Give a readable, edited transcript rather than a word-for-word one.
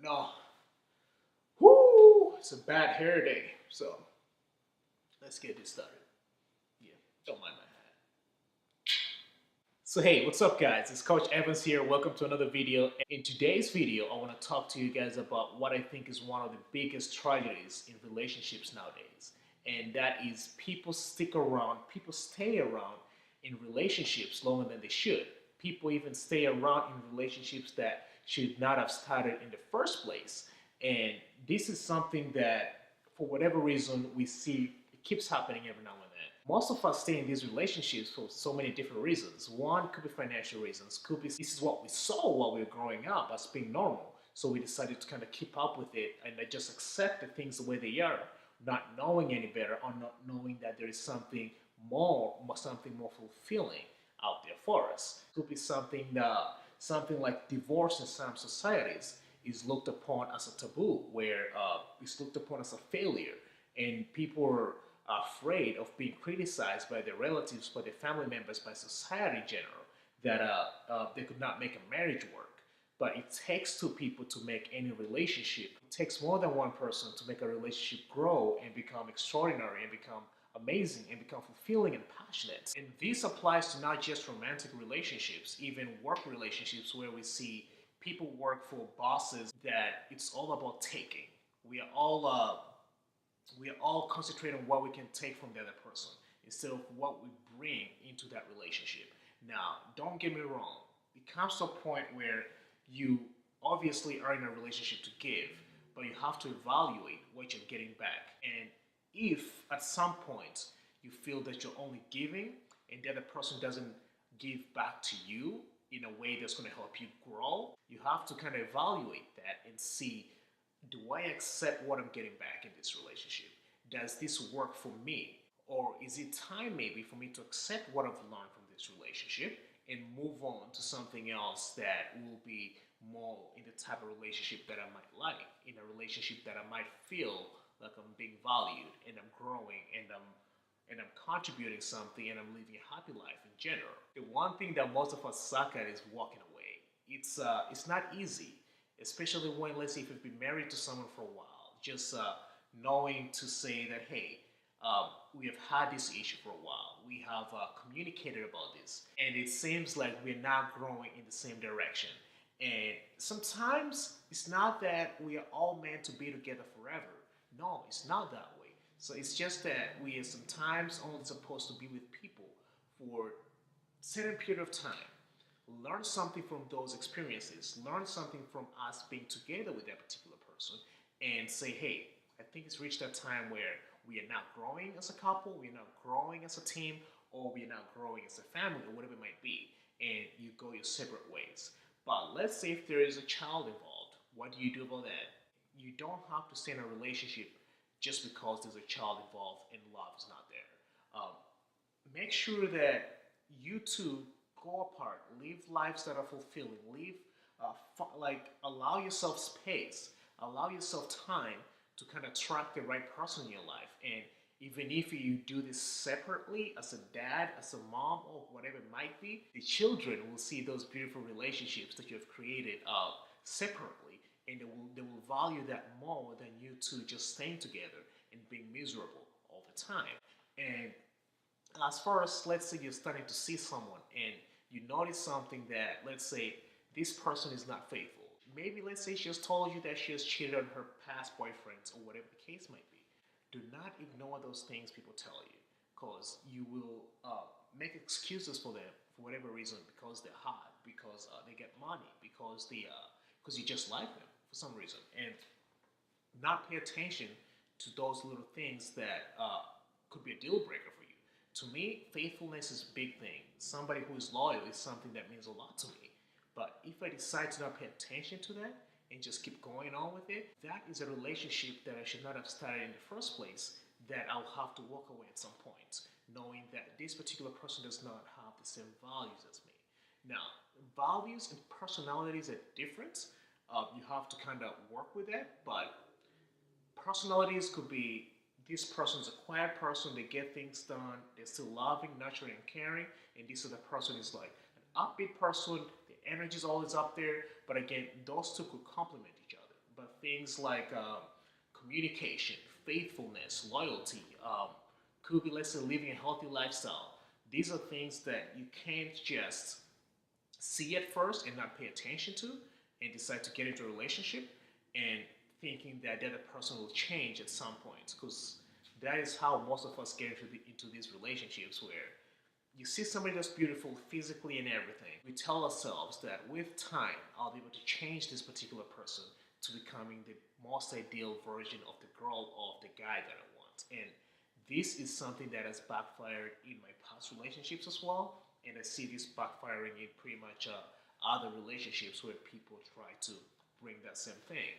No, whoo, it's a bad hair day. So let's get this started. Yeah, don't mind my hat. So hey, what's up guys? It's Coach Evans here. Welcome to another video. In today's video, I want to talk to you guys about what I think is one of the biggest tragedies in relationships nowadays. And that is people stick around, people stay around in relationships longer than they should. People even stay around in relationships that should not have started in the first place. And this is something that, for whatever reason, we see it keeps happening every now and then. Most of us stay in these relationships for so many different reasons. One could be financial reasons, could be this is what we saw while we were growing up as being normal. So we decided to kind of keep up with it and just accept the things the way they are, not knowing any better or not knowing that there is something more fulfilling out there for us. It could be something like divorce in some societies is looked upon as a taboo, where it's looked upon as a failure, and people are afraid of being criticized by their relatives, by their family members, by society in general, that they could not make a marriage work. But it takes two people to make any relationship. It takes more than one person to make a relationship grow and become extraordinary and become amazing and become fulfilling and passionate. And this applies to not just romantic relationships, even work relationships where we see people work for bosses that it's all about taking. We are all concentrate on what we can take from the other person instead of what we bring into that relationship. Now, don't get me wrong. It comes to a point where you obviously are in a relationship to give, but you have to evaluate what you're getting back. And if at some point you feel that you're only giving and the other person doesn't give back to you in a way that's going to help you grow, you have to kind of evaluate that and see, do I accept what I'm getting back in this relationship? Does this work for me? Or is it time maybe for me to accept what I've learned from this relationship and move on to something else that will be more in the type of relationship that I might like, in a relationship that I might feel like I'm being valued and I'm growing and I'm contributing something and I'm living a happy life in general. The one thing that most of us suck at is walking away. It's not easy, especially when, let's say, if you've been married to someone for a while. Just knowing to say that, hey, we have had this issue for a while. We have communicated about this, and it seems like we're not growing in the same direction. And sometimes it's not that we are all meant to be together forever. No, it's not that way. So it's just that we are sometimes only supposed to be with people for a certain period of time, learn something from those experiences, learn something from us being together with that particular person, and say, hey, I think it's reached that time where we are not growing as a couple, we are not growing as a team, or we are not growing as a family, or whatever it might be, and you go your separate ways. But let's say if there is a child involved, what do you do about that? You don't have to stay in a relationship just because there's a child involved and love is not there. Make sure that you two go apart, live lives that are fulfilling, live like allow yourself space, allow yourself time to kind of track the right person in your life. And even if you do this separately as a dad, as a mom, or whatever it might be, the children will see those beautiful relationships that you have created separately, and they will value that more than you two just staying together and being miserable all the time. And as far as, let's say, you're starting to see someone and you notice something that, let's say, this person is not faithful. Maybe, let's say, she has told you that she has cheated on her past boyfriends or whatever the case might be. Do not ignore those things people tell you, because you will make excuses for them for whatever reason, because they're hot, because they get money, because you just like them for some reason, and not pay attention to those little things that could be a deal breaker for you. To me, faithfulness is a big thing. Somebody who is loyal is something that means a lot to me. But if I decide to not pay attention to that and just keep going on with it, that is a relationship that I should not have started in the first place, that I'll have to walk away at some point, knowing that this particular person does not have the same values as me. Now, values and personalities are different. You have to kind of work with that, but personalities could be, this person is a quiet person, they get things done, they're still loving, nurturing, and caring, and this other person is like an upbeat person, the energy is always up there, but again, those two could complement each other. but things like communication, faithfulness, loyalty, could be, let's say, living a healthy lifestyle. These are things that you can't just see at first and not pay attention to and decide to get into a relationship and thinking that the other person will change at some point, because that is how most of us get into these relationships where you see somebody that's beautiful physically and everything. We tell ourselves that with time, I'll be able to change this particular person to becoming the most ideal version of the girl or of the guy that I want. And this is something that has backfired in my past relationships as well. And I see this backfiring in pretty much other relationships where people try to bring that same thing.